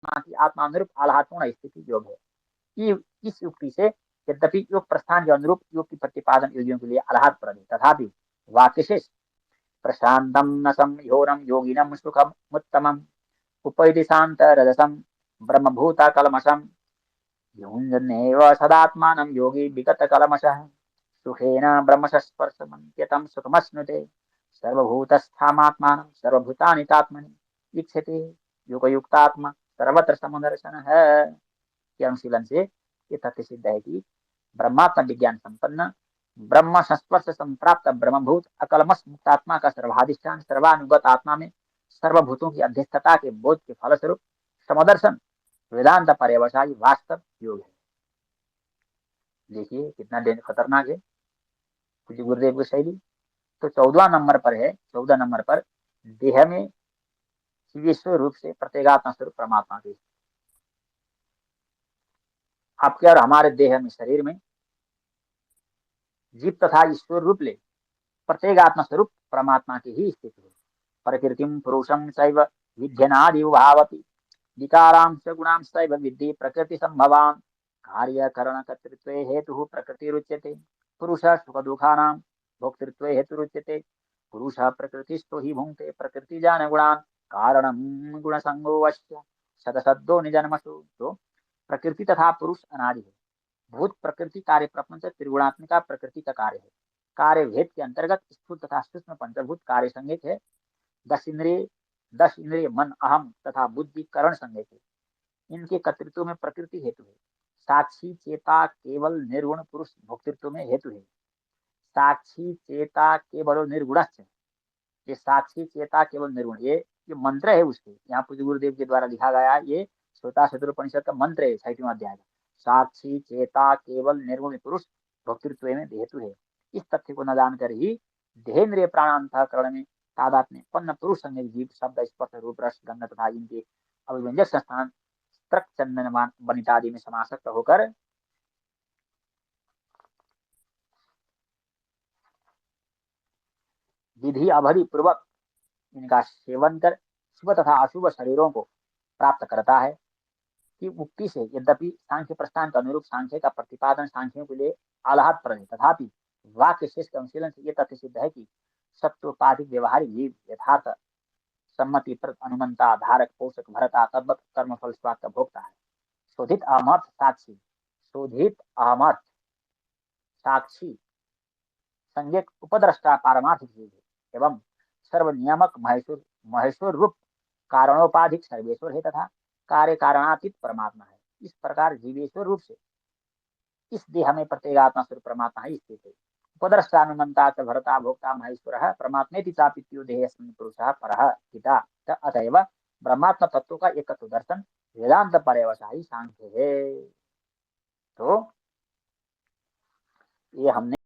की आत्मानुरूप आह्लादपूर्ण स्थिति योग है। इस युक्ति से यद्यपि योग प्रस्थान के अनुरूप योग की प्रतिपादन योगियों के लिए आह्लादप्रद है, तथापि वाक्य शेष प्रशांतम न संयोरम योगिनम सुखम उत्तमम उपैति शांत रजसम ब्रह्मभूता कलमशम युञ्जन्नेव सदात्मानं योगी विगत कलमशः सुखेन ब्रह्मस्पर्शमन्त्यतं सुखमश्नुते सर्वभूतस्थामात्मानं सर्वभूतानि तात्मनि ईक्षते योगयुक्तात्मा सर्वत्र समदर्शन है। के अनुशीलन से ये तथ्य सिद्ध है कि ब्रह्मात्म विज्ञान संपन्न ब्रह्म संस्पर्श संप्राप्त ब्रह्मभूत अकलमश मुक्तात्मा का सर्वाधिष्ठान सर्वानुगत आत्मा में सर्वभूतों की अध्यस्थता के बोध के फलस्वरूप समदर्शन वेदांत पर्यवसायी वास्तव योग है। देखिए कितना खतरनाक है पूज्य गुरुदेव की शैली। तो 14 नंबर पर है, 14 नंबर पर देह में विश्व रूप से प्रत्येगात्मा स्वरूप परमात्मा की, आपके और हमारे देह में शरीर में जीव तथा ईश्वर रूप ले प्रत्येगात्मा स्वरूप परमात्मा की ही स्थिति है। प्रकृतिम पुरुषम सैव विध्यनादि भावती विकारांश गुणांशैव विद्धि प्रकृति संभवान कार्य करण कर्तृत्व हेतु प्रकृति रुच्यते पुरुष सुख दुखानां भोक्तृत्व हेतु रुच्यते पुरुष प्रकृतिस्थो ही भुंक्ते प्रकृति जान गुणान कारणम गुण संगो वश्य सदसद्दो निजन्मसु। तो प्रकृति तथा पुरुष अनादि है। भूत प्रकृति कार्य प्रपंच त्रिगुणात्मिका प्रकृति का कार्य है। कार्य भेद के अंतर्गत स्थूल तथा सूक्ष्म पंचभूत कार्य संज्ञक है। 10 इंद्रिय 10 इंद्रिय मन अहम तथा बुद्धि करण संज्ञक है। इनके कर्तृत्व में प्रकृति हेतु है। साक्षी चेता केवल निर्गुण पुरुष भोक्तृत्व में हेतु है। साक्षी चेता केवल निर्गुण, ये साक्षी चेता केवल निर्गुण, ये मंत्र है उसके, यहाँ पूज्य गुरुदेव के द्वारा लिखा गया ये श्रोता शत्रुपनिषद का मंत्र है 6वां अध्याय का। साक्षी चेता केवल निर्गुण पुरुष भोक्तृत्व में हेतु है। इस तथ्य को न जानकर ही देहेंद्रिय प्राणांतकरण में तादात्म्य पन्न पुरुष संज्ञक जीव शब्द स्पर्श रूप रस गंध तथा इनके अभिव्यंजक संस्थान त्रक चंदन वनितादि में समासक्त होकर विधि अवधि पूर्वक इनका सेवन कर शुभ तथा अशुभ शरीरों को प्राप्त करता है कि मुक्ति से यद्यपि सांख्य प्रस्थान के अनुरूप सांख्य का प्रतिपादन सांख्यों के लिए आह्लादप्रद है, तथापि वाक्य शेष के अनुशीलन से यह तथ्य सिद्ध है कि सत्योपाधिक व्यवहारिक जीव यथार्थ सम्मति प्रत अनुमंता धारक पोषक भरता तद्वत कर्म फल स्वाद का भोगता है। शोधित अहमर्थ साक्षी, शोधित अहमर्थ साक्षी संज्ञक उपद्रष्टा पारमार्थिक जीव है एवं सर्वनियामक महेश्वर महेश्वर रूप कारणोपाधिक सर्वेश्वर है तथा कार्य कारणातीत परमात्मा है। इस प्रकार जीवेश्वर रूप से इस देह में प्रत्येगात्मा स्वरूप परमात्मा ही स्थित है। उपद्रष्टानुमंता च भरता भोक्ता महेश्वर परमात्मेति चापित्यो देहेऽस्मिन् पुरुषः परः पिता च अतएव ब्रह्मात्म तत्व का एकत्व दर्शन वेदांत पर्यवसायी सांख्य है। तो ये हमने